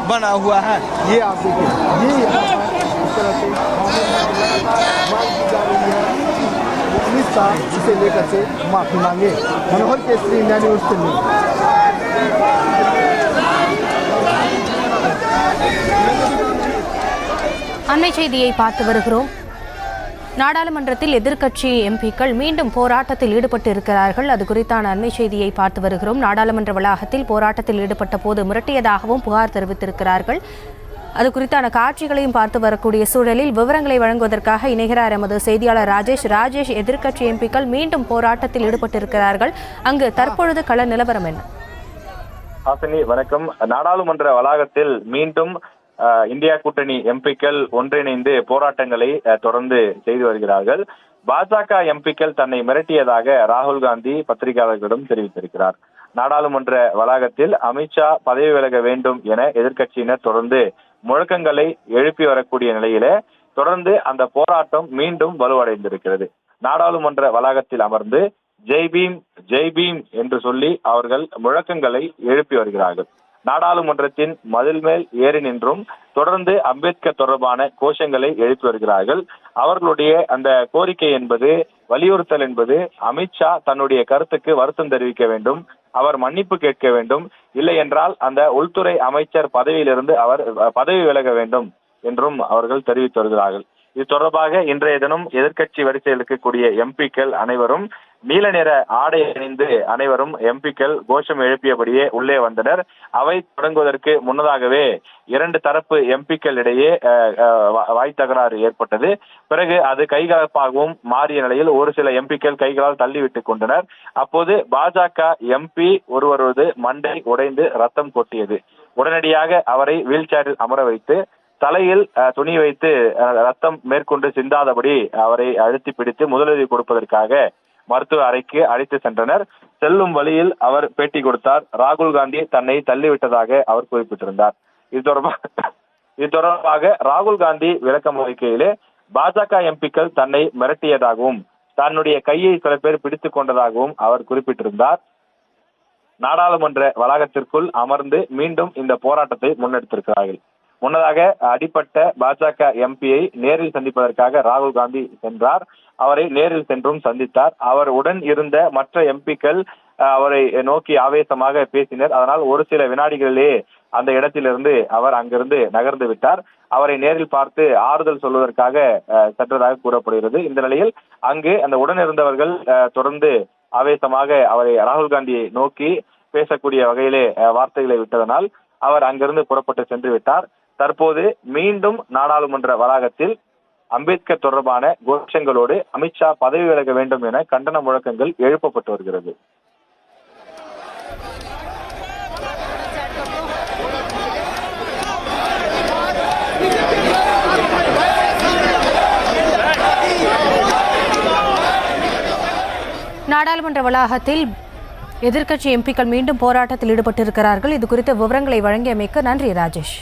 बना हुआ है। ये आप देखिए, ये यहाँ पर इस तरह से मांग की जा रही है वो अमित शाह इसे लेकर से माफी मांगे। मनोहर केसरी, इंडिया न्यूज दिल्ली। அண்மை செய்தியை பார்த்து வருகிறோம். நாடாளுமன்றத்தில் எதிர்க்கட்சி எம்பிக்கள் மீண்டும் போராட்டத்தில் ஈடுபட்டு இருக்கிறார்கள். அது குறித்தான அண்மை செய்தியை பார்த்து வருகிறோம். நாடாளுமன்ற வளாகத்தில் போராட்டத்தில் ஈடுபட்ட போது மிரட்டியதாகவும் புகார் தெரிவித்திருக்கிறார்கள். அது குறித்தான காட்சிகளையும் பார்த்து வரக்கூடிய சூழலில் விவரங்களை வழங்குவதற்காக இணைகிறார் எமது செய்தியாளர் ராஜேஷ். எதிர்க்கட்சி எம்பிக்கள் மீண்டும் போராட்டத்தில் ஈடுபட்டிருக்கிறார்கள். அங்கு தற்பொழுது கள நிலவரம் என்ன? வணக்கம். நாடாளுமன்ற வளாகத்தில் மீண்டும் இந்தியா கூட்டணி எம்பிக்கள் ஒன்றிணைந்து போராட்டங்களை தொடர்ந்து செய்து வருகிறார்கள். பாஜக எம்பிக்கள் தன்னை மிரட்டியதாக ராகுல் காந்தி பத்திரிகையாளர்களிடம் தெரிவித்திருக்கிறார். நாடாளுமன்ற வளாகத்தில் அமித்ஷா பதவி விலக வேண்டும் என எதிர்க்கட்சியினர் தொடர்ந்து முழக்கங்களை எழுப்பி வரக்கூடிய நிலையிலே தொடர்ந்து அந்த போராட்டம் மீண்டும் வலுவடைந்திருக்கிறது. நாடாளுமன்ற வளாகத்தில் அமர்ந்து ஜெய் பீம் என்று சொல்லி அவர்கள் முழக்கங்களை எழுப்பி வருகிறார்கள். நாடாளுமன்றத்தின் மதில் மேல் ஏறி நின்றும் தொடர்ந்து அம்பேத்கர் தொடர்பான கோஷங்களை எழுப்பி வருகிறார்கள். அவர்களுடைய அந்த கோரிக்கை என்பது, வலியுறுத்தல் என்பது, அமித்ஷா தன்னுடைய கருத்துக்கு வருத்தம் தெரிவிக்க வேண்டும், அவர் மன்னிப்பு கேட்க வேண்டும், இல்லை என்றால் அந்த உள்துறை அமைச்சர் பதவியிலிருந்து அவர் பதவி விலக வேண்டும் என்றும் அவர்கள் தெரிவித்து வருகிறார்கள். இது தொடர்பாக இன்றைய தினம் எதிர்க்கட்சி வரிசையில் இருக்கக்கூடிய எம்பிக்கள் அனைவரும் நீல நிற ஆடை அணிந்து அனைவரும் எம்பிக்கள் கோஷம் எழுப்பியபடியே உள்ளே வந்தனர். அவை தொடங்குவதற்கு முன்னதாகவே இரண்டு தரப்பு எம்பிக்கள் இடையே வாய் தகராறு ஏற்பட்டது. பிறகு அது கைகலப்பாகவும் மாறிய நிலையில் ஒரு சில எம்பிக்கள் கைகளால் தள்ளிவிட்டுக் கொண்டனர். அப்போது பாஜக எம்பி ஒருவரது மண்டை உடைந்து ரத்தம் கொட்டியது. உடனடியாக அவரை வீல் சேரில் அமர வைத்து தலையில் துணி வைத்து ரத்தம் மேற்கொண்டு சிந்தாதபடி அவரை அழுத்தி பிடித்து முதலுதவி கொடுப்பதற்காக மருத்துவ அறைக்கு அழைத்து சென்றனர். செல்லும் வழியில் அவர் பேட்டி கொடுத்தார். ராகுல் காந்தி தன்னை தள்ளிவிட்டதாக அவர் குறிப்பிட்டிருந்தார். இது தொடர்பாக ராகுல் காந்தி விளக்கம் அளிக்கையிலே பாஜக எம்பிக்கள் தன்னை மிரட்டியதாகவும் தன்னுடைய கையை சில பேர் பிடித்துக் கொண்டதாகவும் அவர் குறிப்பிட்டிருந்தார். நாடாளுமன்ற வளாகத்திற்குள் அமர்ந்து மீண்டும் இந்த போராட்டத்தை முன்னெடுத்திருக்கிறார்கள். முன்னதாக அடிப்பட்ட பாஜக எம்பியை நேரில் சந்திப்பதற்காக ராகுல் காந்தி சென்றார். அவரை நேரில் சென்றும் சந்தித்தார். அவர் உடன் இருந்த மற்ற எம்பிக்கள் அவரை நோக்கி ஆவேசமாக பேசினர். அதனால் ஒரு சில வினாடிகளிலே அந்த இடத்திலிருந்து அவர் அங்கிருந்து நகர்ந்து விட்டார். அவரை நேரில் பார்த்து ஆறுதல் சொல்வதற்காக சென்றதாக கூறப்படுகிறது. இந்த நிலையில் அங்கு அந்த உடன் இருந்தவர்கள் தொடர்ந்து ஆவேசமாக அவரை ராகுல் காந்தியை நோக்கி பேசக்கூடிய வகையிலே வார்த்தைகளை விட்டதனால் அவர் அங்கிருந்து புறப்பட்டு சென்று விட்டார். தற்போது மீண்டும் நாடாளுமன்ற வளாகத்தில் அம்பேத்கர் தொடர்பான கோஷங்களோடு அமித்ஷா பதவி விலக வேண்டும் என கண்டன முழக்கங்கள் எழுப்பப்பட்டு வருகிறது. நாடாளுமன்ற வளாகத்தில் எதிர்க்கட்சி எம்பிக்கள் மீண்டும் போராட்டத்தில் ஈடுபட்டிருக்கிறார்கள். இது குறித்த விவரங்களை வழங்கியமைக்கு நன்றி ராஜேஷ்.